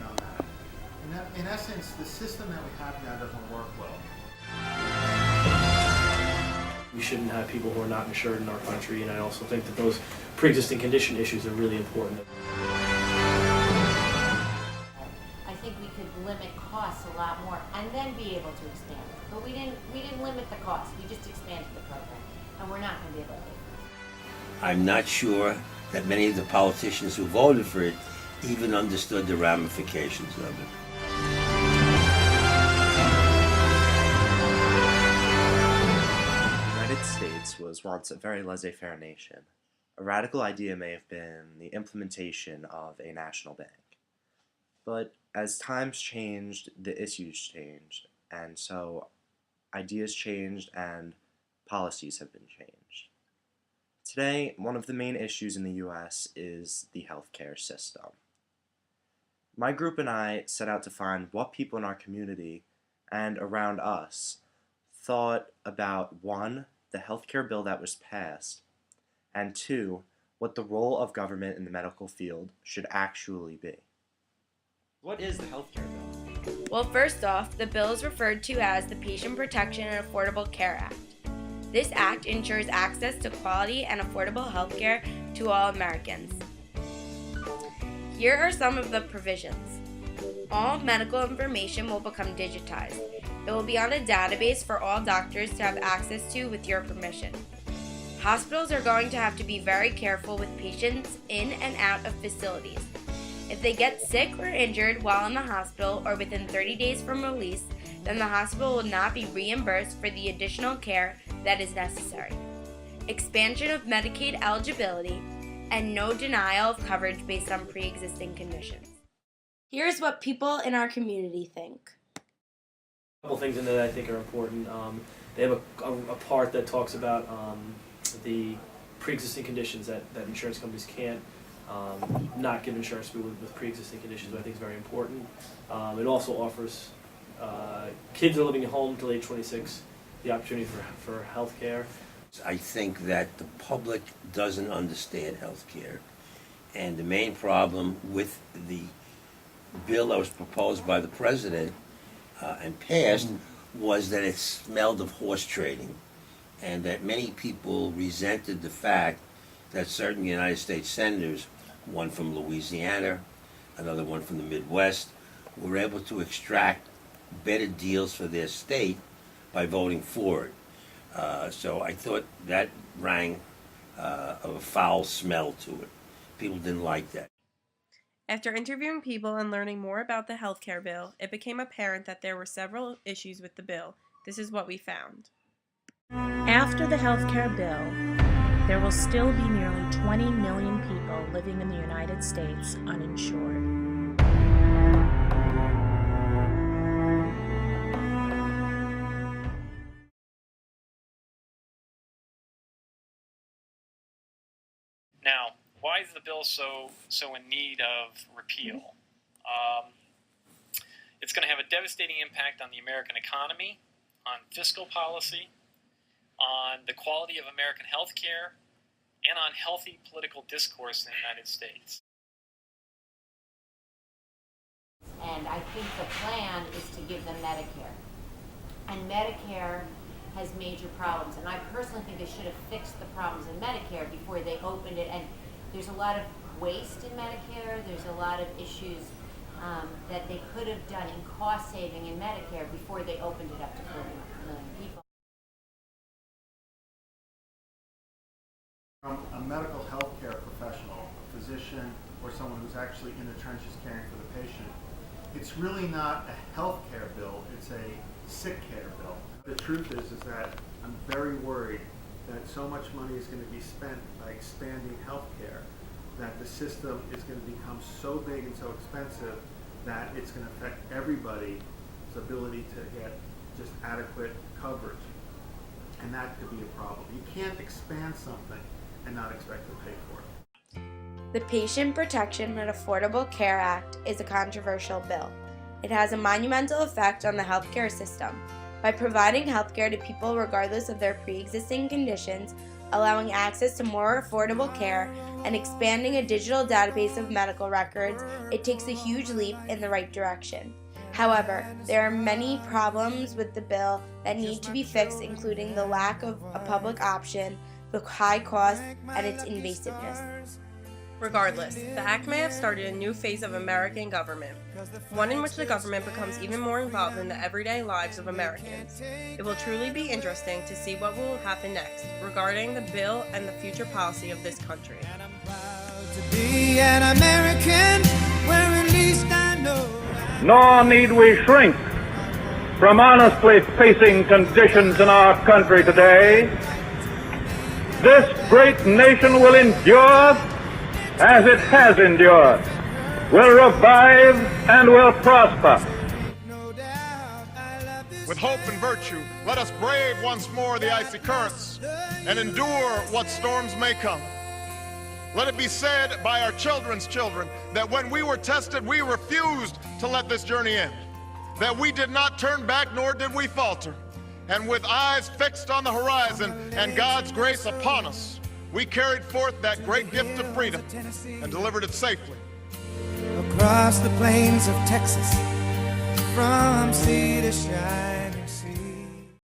on that. In essence, the system that we have now doesn't work well. We shouldn't have people who are not insured in our country, and I also think that those pre-existing condition issues are really important. I think we could limit costs a lot more and then be able to expand it. But we didn't limit the cost. We just expanded the program, and we're not going to be able to pay for it. I'm not sure that many of the politicians who voted for it even understood the ramifications of it. The United States was once a very laissez-faire nation. A radical idea may have been the implementation of a national bank. But as times changed, the issues changed, and so ideas changed and policies have been changed. Today, one of the main issues in the U.S. is the healthcare system. My group and I set out to find what people in our community and around us thought about, one, the healthcare bill that was passed, and two, what the role of government in the medical field should actually be. What is the healthcare bill? Well, first off, the bill is referred to as the Patient Protection and Affordable Care Act. This act ensures access to quality and affordable health care to all Americans. Here are some of the provisions. All medical information will become digitized. It will be on a database for all doctors to have access to with your permission. Hospitals are going to have to be very careful with patients in and out of facilities. If they get sick or injured while in the hospital or within 30 days from release, then the hospital will not be reimbursed for the additional care that is necessary. Expansion of Medicaid eligibility, and no denial of coverage based on pre-existing conditions. Here's what people in our community think. A couple things in there that I think are important. They have a part that talks about the pre-existing conditions that insurance companies can't not give insurance to with pre-existing conditions, which I think is very important. It also offers kids who are living at home until age 26 the opportunity for health care. I think that the public doesn't understand health care, and the main problem with the bill that was proposed by the president and passed was that it smelled of horse trading, and that many people resented the fact that certain United States senators, one from Louisiana, another one from the Midwest, were able to extract better deals for their state by voting for it. So I thought that rang of a foul smell to it. People didn't like that. After interviewing people and learning more about the healthcare bill, it became apparent that there were several issues with the bill. This is what we found. After the healthcare bill, there will still be nearly 20 million people living in the United States uninsured. Now, why is the bill so in need of repeal? It's going to have a devastating impact on the American economy, on fiscal policy, on the quality of American health care, and on healthy political discourse in the United States. And I think the plan is to give them Medicare. And Medicare has major problems. And I personally think they should have fixed the problems in Medicare before they opened it. And there's a lot of waste in Medicare. There's a lot of issues that they could have done in cost saving in Medicare before they opened it up to 40 million people. From a medical health care professional, a physician, or someone who's actually in the trenches caring for the patient, it's really not a health care bill, it's a sick care bill. The truth is that I'm very worried that so much money is going to be spent by expanding health care that the system is going to become so big and so expensive that it's going to affect everybody's ability to get just adequate coverage. And that could be a problem. You can't expand something and not expect to pay for it. The Patient Protection and Affordable Care Act is a controversial bill. It has a monumental effect on the healthcare system. By providing healthcare to people regardless of their pre-existing conditions, allowing access to more affordable care, and expanding a digital database of medical records, it takes a huge leap in the right direction. However, there are many problems with the bill that need to be fixed, including the lack of a public option, the high cost, and its invasiveness. Regardless, the act may have started a new phase of American government, one in which the government becomes even more involved in the everyday lives of Americans. It will truly be interesting to see what will happen next regarding the bill and the future policy of this country. To be an American, where at least I know. Nor need we shrink from honestly facing conditions in our country today. This great nation will endure as it has endured, will revive and will prosper. With hope and virtue, let us brave once more the icy currents and endure what storms may come. Let it be said by our children's children that when we were tested, we refused to let this journey end, that we did not turn back nor did we falter. And with eyes fixed on the horizon and God's grace upon us, we carried forth that great gift of freedom and delivered it safely. Across the plains of Texas, from sea to shining.